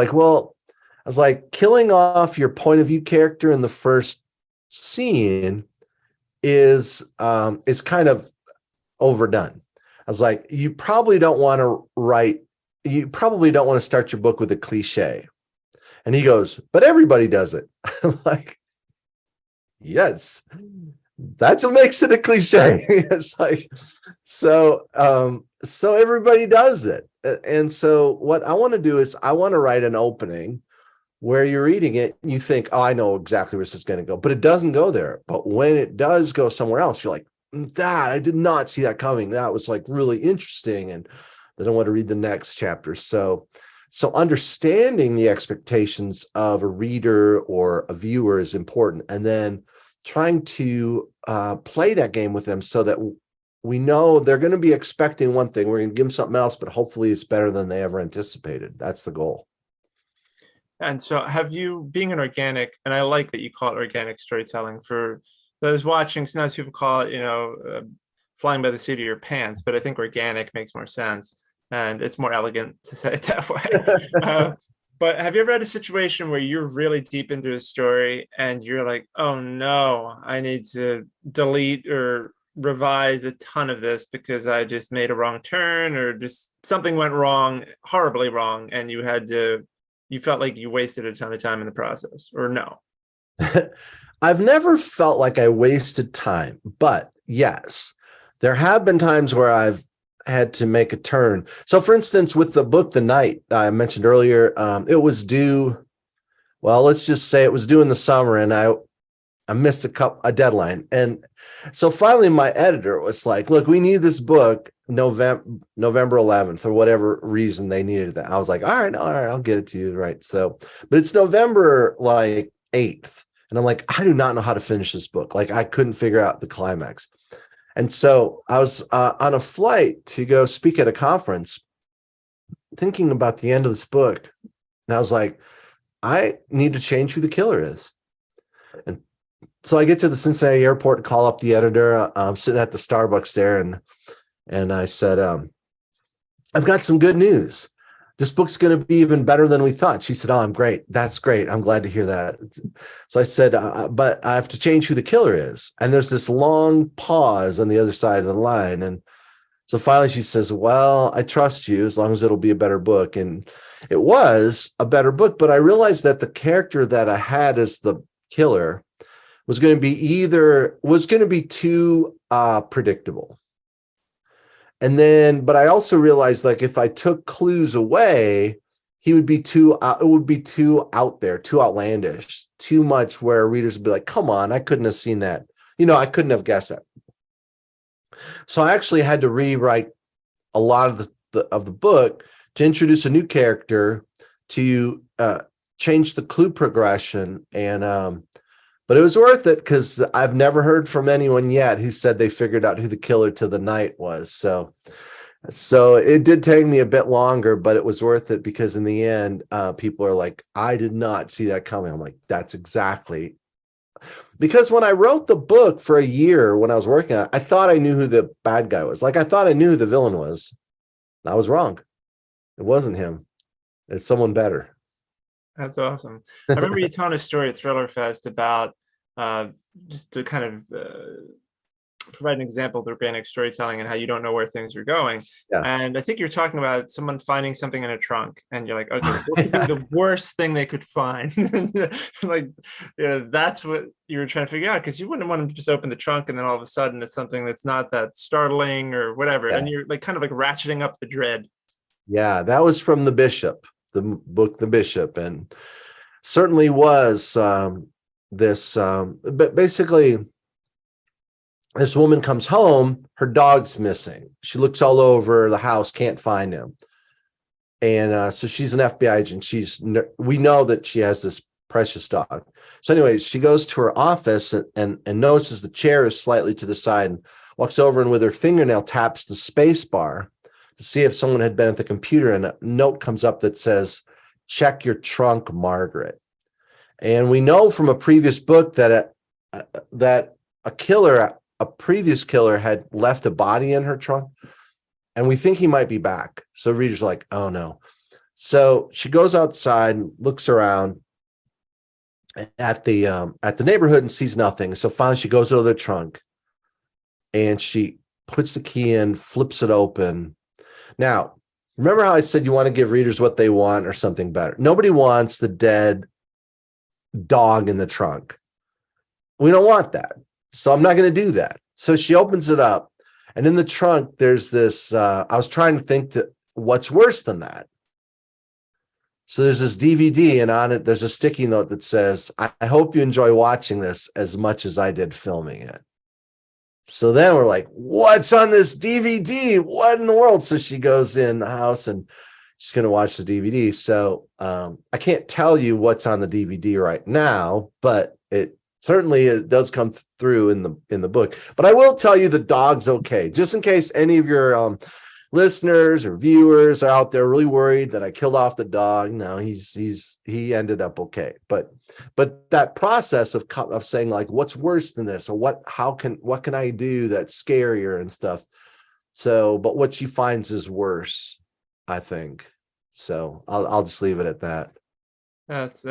like, killing off your point of view character in the first scene is kind of overdone. I was like, you probably don't want to write you probably don't want to start your book with a cliche. And he goes, but everybody does it. I'm like, yes, that's what makes it a cliche. It's like, so everybody does it. And so what I want to do is I want to write an opening where you're reading it, and you think, oh, I know exactly where this is going to go, but it doesn't go there. But when it does go somewhere else, you're like, that, I did not see that coming. That was like really interesting. And then I want to read the next chapter. So understanding the expectations of a reader or a viewer is important. And then trying to play that game with them so that we know they're going to be expecting one thing. We're going to give them something else, but hopefully it's better than they ever anticipated. That's the goal. And so have you, being an organic, and I like that you call it organic storytelling. For those watching, sometimes people call it, flying by the seat of your pants, but I think organic makes more sense. And it's more elegant to say it that way. But have you ever had a situation where you're really deep into a story and you're like, oh no, I need to delete or revise a ton of this because I just made a wrong turn or just something went wrong, horribly wrong, and you felt like you wasted a ton of time in the process, or no? I've never felt like I wasted time, but yes, there have been times where I've had to make a turn. So for instance, with the book, The Night, I mentioned earlier, it was due, well, let's just say it was due in the summer, and I missed a deadline. And so finally my editor was like, look, we need this book November 11th, or whatever reason they needed that. I was like, all right, I'll get it to you. Right. So, but it's November like 8th. And I'm like, I do not know how to finish this book. Like I couldn't figure out the climax. And so I was on a flight to go speak at a conference thinking about the end of this book. And I was like, I need to change who the killer is. And so I get to the Cincinnati airport and call up the editor. I'm sitting at the Starbucks there, and I said, I've got some good news. This book's going to be even better than we thought. She said, oh, I'm great. That's great. I'm glad to hear that. So I said, but I have to change who the killer is. And there's this long pause on the other side of the line. And so finally she says, well, I trust you as long as it'll be a better book. And it was a better book, but I realized that the character that I had as the killer was going to be too predictable. And then, but I also realized, like, if I took clues away, it would be too out there, too outlandish, too much where readers would be like, come on, I couldn't have seen that. I couldn't have guessed that. So I actually had to rewrite a lot of the book to introduce a new character, to change the clue progression. And, but it was worth it because I've never heard from anyone yet who said they figured out who the killer to The Night was. So it did take me a bit longer, but it was worth it because in the end, people are like, I did not see that coming. I'm like, that's exactly. Because when I wrote the book for a year, when I was working on it, I thought I knew who the bad guy was. Like I thought I knew who the villain was. I was wrong. It wasn't him. It's someone better. That's awesome. I remember you telling a story at Thriller Fest about just to kind of provide an example of organic storytelling and how you don't know where things are going. Yeah. And I think you're talking about someone finding something in a trunk, and you're like, okay, what could be the worst thing they could find? Like, that's what you were trying to figure out, because you wouldn't want them to just open the trunk and then all of a sudden it's something that's not that startling or whatever. Yeah. And you're like kind of like ratcheting up the dread. Yeah, that was from The Bishop, the book The Bishop, and certainly was but basically this woman comes home, her dog's missing. She looks all over the house, can't find him. And so she's an FBI agent. We know that she has this precious dog. So anyways, she goes to her office and notices the chair is slightly to the side, and walks over and with her fingernail taps the space bar to see if someone had been at the computer, and a note comes up that says, check your trunk, Margaret. And we know from a previous book that a previous killer had left a body in her trunk, and we think he might be back. So readers are like, oh no. So she goes outside and looks around at the neighborhood and sees nothing. So finally she goes to the trunk and she puts the key in, flips it open. Now, remember how I said you want to give readers what they want or something better? Nobody wants the dead dog in the trunk. We don't want that. So I'm not going to do that. So she opens it up, and in the trunk, there's this, I was trying to think to what's worse than that. So there's this DVD, and on it, there's a sticky note that says, I hope you enjoy watching this as much as I did filming it. So then we're like, what's on this DVD? What in the world? So she goes in the house and she's going to watch the DVD. So I can't tell you what's on the DVD right now, but it does come through in the book. But I will tell you the dog's okay, just in case any of your listeners or viewers are out there really worried that I killed off the dog. No, he ended up okay. But that process of saying, like, what's worse than this, or what can I do that's scarier and stuff. So, but what she finds is worse, I think. So I'll just leave it at that. That's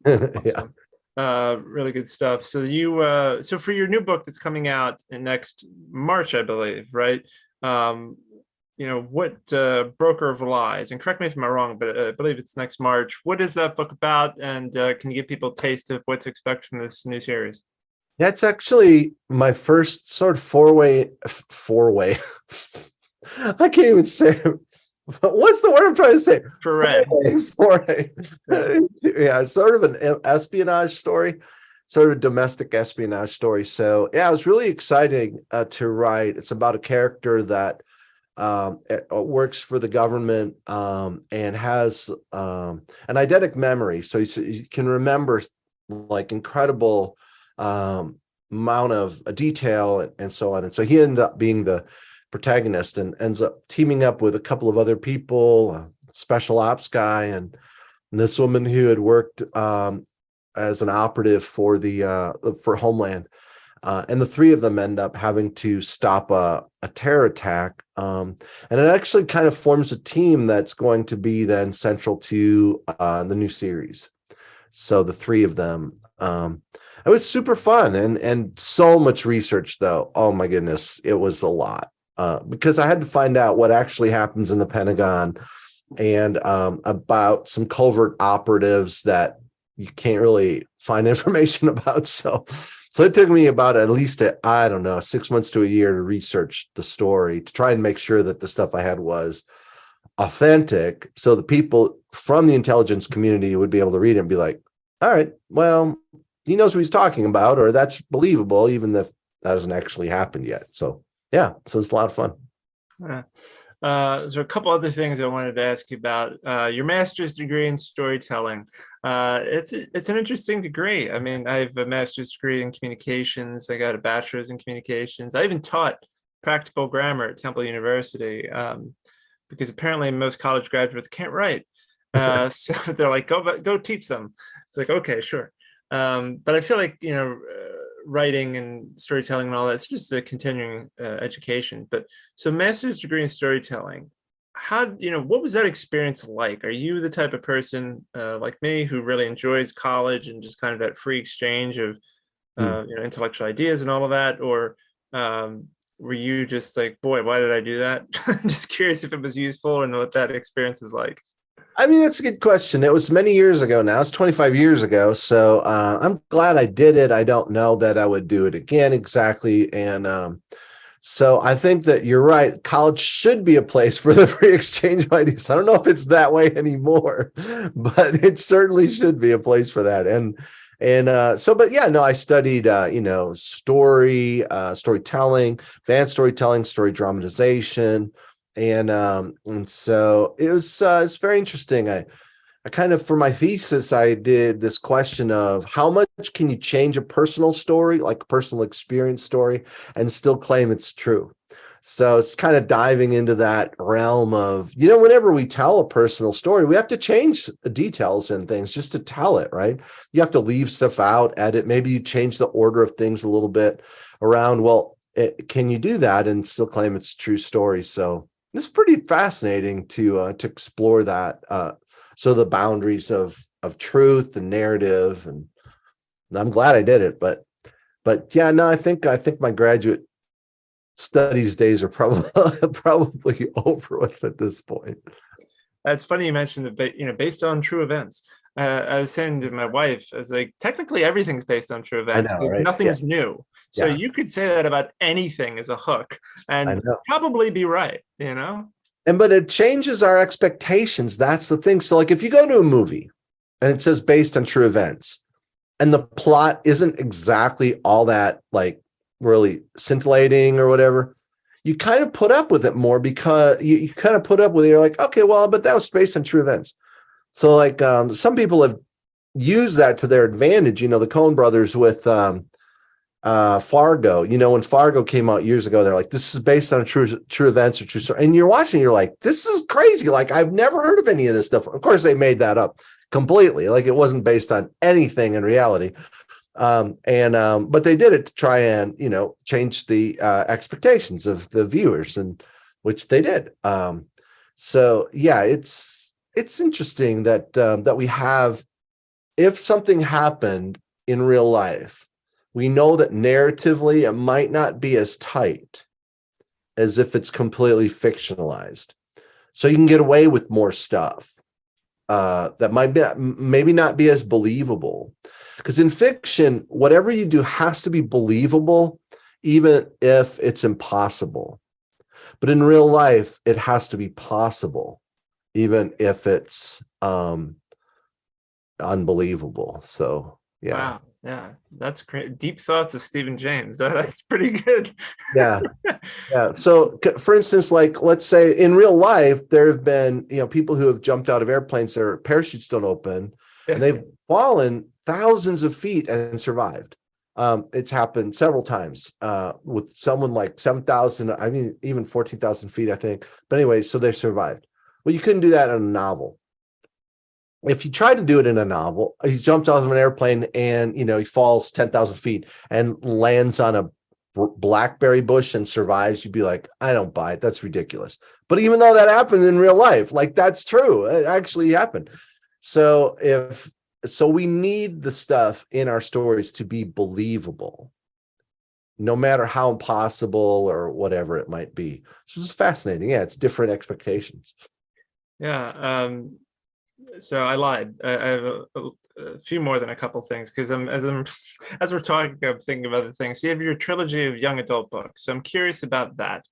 Yeah. awesome. Really good stuff. So so for your new book that's coming out in next March, I believe, right? What Broker of Lies, and correct me if I'm wrong, but I believe it's next March. What is that book about? And can you give people a taste of what to expect from this new series? That's actually my first sort of four-way. I can't even say it. What's the word I'm trying to say? Foray. Yeah, sort of an espionage story, sort of a domestic espionage story. So yeah, it was really exciting to write. It's about a character that works for the government and has an eidetic memory, so he can remember like incredible amount of detail and so on. And so he ended up being the protagonist and ends up teaming up with a couple of other people, a special ops guy and this woman who had worked as an operative for for Homeland. And the three of them end up having to stop a terror attack. And it actually kind of forms a team that's going to be then central to the new series. So the three of them, it was super fun and so much research though. Oh my goodness, it was a lot because I had to find out what actually happens in the Pentagon and about some covert operatives that you can't really find information about. So it took me about at least, 6 months to a year to research the story, to try and make sure that the stuff I had was authentic. So the people from the intelligence community would be able to read it and be like, all right, well, he knows what he's talking about, or that's believable, even if that hasn't actually happened yet. So yeah, so it's a lot of fun. So a couple other things I wanted to ask you about. Your master's degree in storytelling. It's an interesting degree. I mean, I have a master's degree in communications. I got a bachelor's in communications. I even taught practical grammar at Temple University because apparently most college graduates can't write. So they're like, go teach them. It's like, okay, sure. But I feel like, writing and storytelling and all that's just a continuing education. But so master's degree in storytelling, what was that experience like? Are you the type of person like me who really enjoys college and just kind of that free exchange of intellectual ideas and all of that? Or were you just like, boy, why did I do that? I'm just curious if it was useful and what that experience is like. I mean, that's a good question. It was many years ago now. It's 25 years ago. So I'm glad I did it. I don't know that I would do it again exactly. And so I think that you're right. College should be a place for the free exchange of ideas. I don't know if it's that way anymore, but it certainly should be a place for that. But yeah, no, I studied, storytelling, advanced storytelling, story dramatization. And so it's very interesting. I kind of, for my thesis, I did this question of how much can you change a personal story, like a personal experience story, and still claim it's true. So it's kind of diving into that realm of, whenever we tell a personal story, we have to change details and things just to tell it, right? You have to leave stuff out, edit, maybe you change the order of things a little bit around. Well, can you do that and still claim it's a true story? So it's pretty fascinating to explore that. So the boundaries of truth and narrative, and I'm glad I did it. But yeah, no, I think my graduate studies days are probably probably over with at this point. It's funny you mentioned that, based on true events. I was saying to my wife, I was like, technically everything's based on true I events know, because right? Yeah, nothing's new. So yeah, you could say that about anything as a hook I and know. probably be right. And but it changes our expectations. That's the thing. So like if you go to a movie and it says based on true events, and the plot isn't exactly all that like really scintillating or whatever, you kind of put up with it more because you kind of put up with it. You're like, okay, well, but that was based on true events. So like some people have used that to their advantage. The Coen brothers with Fargo. When Fargo came out years ago, they're like, this is based on true events or true story. And you're watching, you're like, this is crazy. Like, I've never heard of any of this stuff. Of course, they made that up completely. Like, it wasn't based on anything in reality. But they did it to try and, change the expectations of the viewers, and which they did. So yeah, it's interesting that we have, if something happened in real life, we know that narratively it might not be as tight as if it's completely fictionalized. So you can get away with more stuff that might maybe not be as believable. Because in fiction, whatever you do has to be believable, even if it's impossible. But in real life, it has to be possible, even if it's unbelievable. So yeah. Wow. Yeah, that's great. Deep thoughts of Stephen James. That's pretty good. Yeah. Yeah. So for instance, like let's say in real life, there have been, people who have jumped out of airplanes, their parachutes don't open, and they've fallen thousands of feet and survived. It's happened several times with someone like 7,000, I mean, even 14,000 feet, I think. But anyway, so they survived. Well, you couldn't do that in a novel. If you try to do it in a novel, he jumps out of an airplane and, he falls 10,000 feet and lands on a blackberry bush and survives. You'd be like, I don't buy it. That's ridiculous. But even though that happened in real life, like that's true. It actually happened. So we need the stuff in our stories to be believable, no matter how impossible or whatever it might be. So it's fascinating. Yeah, it's different expectations. Yeah. So I lied. I have a few more than a couple things because as we're talking, I'm thinking of other things. So you have your trilogy of young adult books. So I'm curious about that.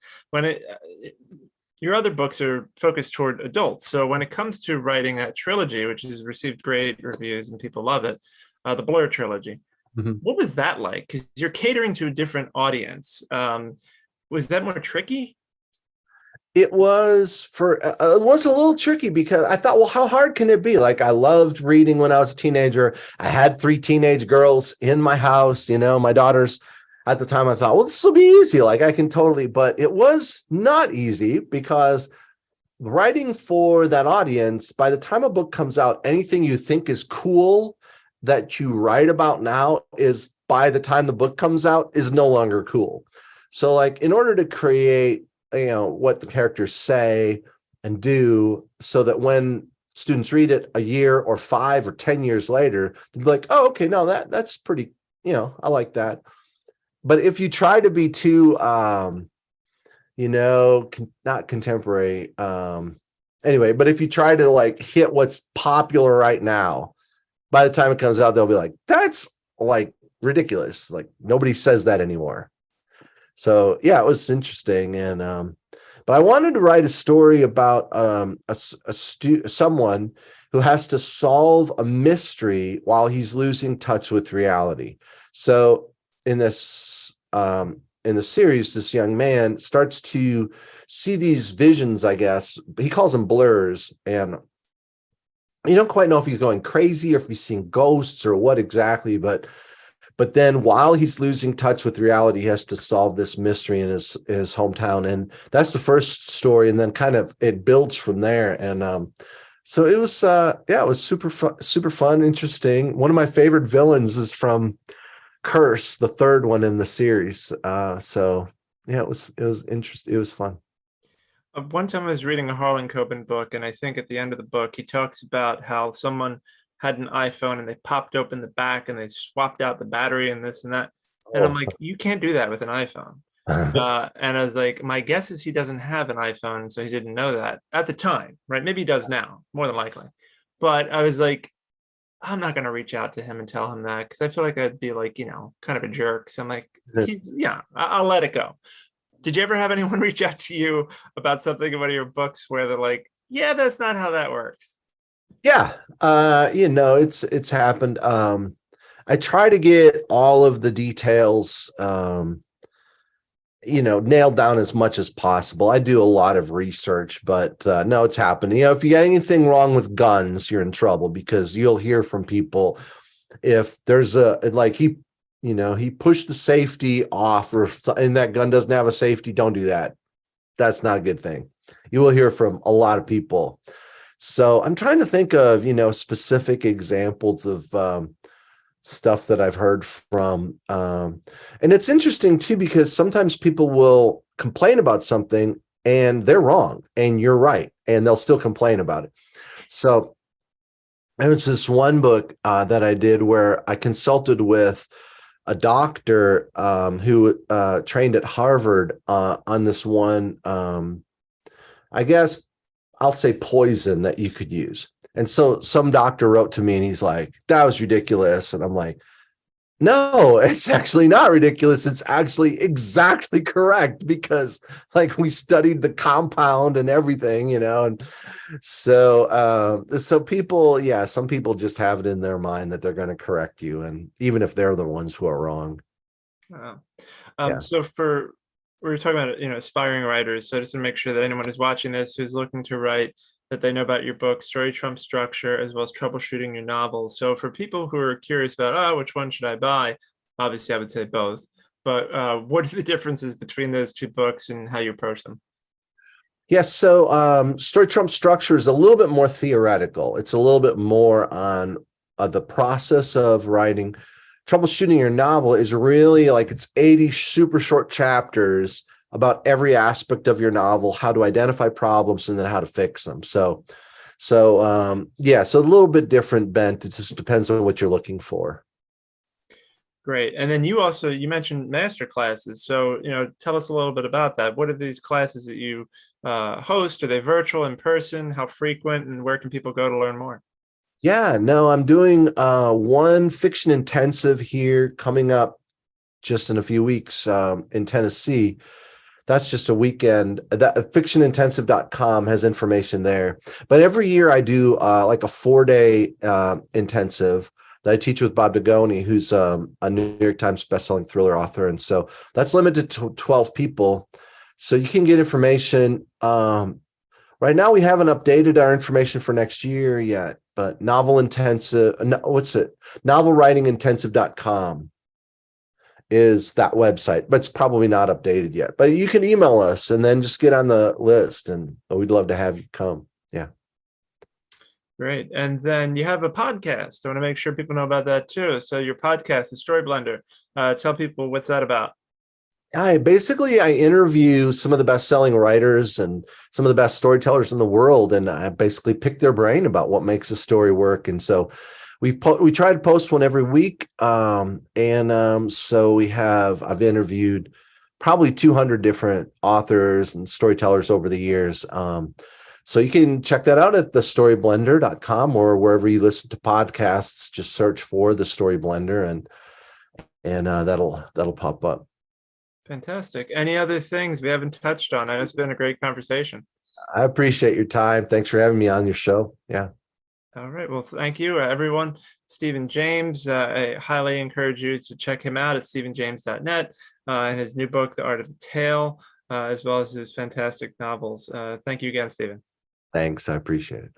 Your other books are focused toward adults. So when it comes to writing that trilogy, which has received great reviews and people love it, the Blur Trilogy, what was that like? Because you're catering to a different audience. Was that more tricky? It was a little tricky because I thought, well, how hard can it be? Like, I loved reading when I was a teenager. I had 3 teenage girls in my house, my daughters at the time. I thought, well, this will be easy. Like, I can totally, but it was not easy because writing for that audience, by the time a book comes out, anything you think is cool that you write about now is, by the time the book comes out, is no longer cool. So like, in order to create what the characters say and do, so that when students read it a year or 5 or 10 years later, they'll be like, oh, okay, no, that's pretty, I like that. But if you try to be too, not contemporary, anyway, but if you try to like hit what's popular right now, by the time it comes out, they'll be like, that's like ridiculous. Like, nobody says that anymore. So yeah, it was interesting. And but I wanted to write a story about someone who has to solve a mystery while he's losing touch with reality. So in the series, this young man starts to see these visions, I guess. He calls them blurs, and you don't quite know if he's going crazy or if he's seeing ghosts or what exactly, but then while he's losing touch with reality, he has to solve this mystery in his hometown. And that's the first story. And then kind of it builds from there. And so it was, it was super fun, interesting. One of my favorite villains is from Curse, the third one in the series. So yeah, it was interesting. It was fun. One time I was reading a Harlan Coben book, and I think at the end of the book, he talks about how someone had an iPhone and they popped open the back and they swapped out the battery and this and that. And I'm like, you can't do that with an iPhone. And I was like, my guess is he doesn't have an iPhone, so he didn't know that at the time, right? Maybe he does now, more than likely. But I was like, I'm not going to reach out to him and tell him that because I feel like I'd be like, kind of a jerk. So I'm like, yeah, I'll let it go. Did you ever have anyone reach out to you about something in one of your books where they're like, yeah, that's not how that works? Yeah, it's happened. I try to get all of the details, nailed down as much as possible. I do a lot of research, but no, it's happened. If you got anything wrong with guns, you're in trouble because you'll hear from people if there's he pushed the safety off, and that gun doesn't have a safety, don't do that. That's not a good thing. You will hear from a lot of people. So I'm trying to think of, specific examples of stuff that I've heard from. And it's interesting too, because sometimes people will complain about something and they're wrong and you're right, and they'll still complain about it. So there was this one book that I did where I consulted with a doctor who trained at Harvard on this one, I guess I'll say poison that you could use. And so some doctor wrote to me and he's like, that was ridiculous. And I'm like, no, it's actually not ridiculous. It's actually exactly correct because we studied the compound and everything, and so people, some people just have it in their mind that they're going to correct you. And even if they're the ones who are wrong. So we were talking about, aspiring writers. So just to make sure that anyone who's watching this, who's looking to write, that they know about your book, Story Trumps Structure, as well as Troubleshooting Your Novels. So for people who are curious about, which one should I buy? Obviously, I would say both. But what are the differences between those two books and how you approach them? Yes. So Story Trumps Structure is a little bit more theoretical. It's a little bit more on the process of writing. Troubleshooting Your Novel is really it's 80 super short chapters about every aspect of your novel, how to identify problems and then how to fix them. So a little bit different bent. It just depends on what you're looking for. Great. And then you mentioned master classes. So, tell us a little bit about that. What are these classes that you host? Are they virtual, in person? How frequent, and where can people go to learn more? Yeah, no, I'm doing one fiction intensive here coming up just in a few weeks in Tennessee. That's just a weekend. That fictionintensive.com has information there. But every year I do a 4-day intensive that I teach with Bob Dugoni, who's a New York Times bestselling thriller author. And so that's limited to 12 people. So you can get information. Right now we haven't updated our information for next year yet, but novelwritingintensive.com is that website, but it's probably not updated yet. But you can email us and then just get on the list, and we'd love to have you come. Yeah. Great. And then you have a podcast. I want to make sure people know about that too. So your podcast, The Story Blender, tell people what's that about. I interview some of the best-selling writers and some of the best storytellers in the world, and I basically pick their brain about what makes a story work. And so we try to post one every week, so I've interviewed probably 200 different authors and storytellers over the years. So you can check that out at thestoryblender.com or wherever you listen to podcasts. Just search for The Story Blender, and that'll pop up. Fantastic. Any other things we haven't touched on? I know it's been a great conversation. I appreciate your time. Thanks for having me on your show. Yeah. All right. Well, thank you, everyone. Stephen James, I highly encourage you to check him out at stephenjames.net and his new book, The Art of the Tale, as well as his fantastic novels. Thank you again, Stephen. Thanks. I appreciate it.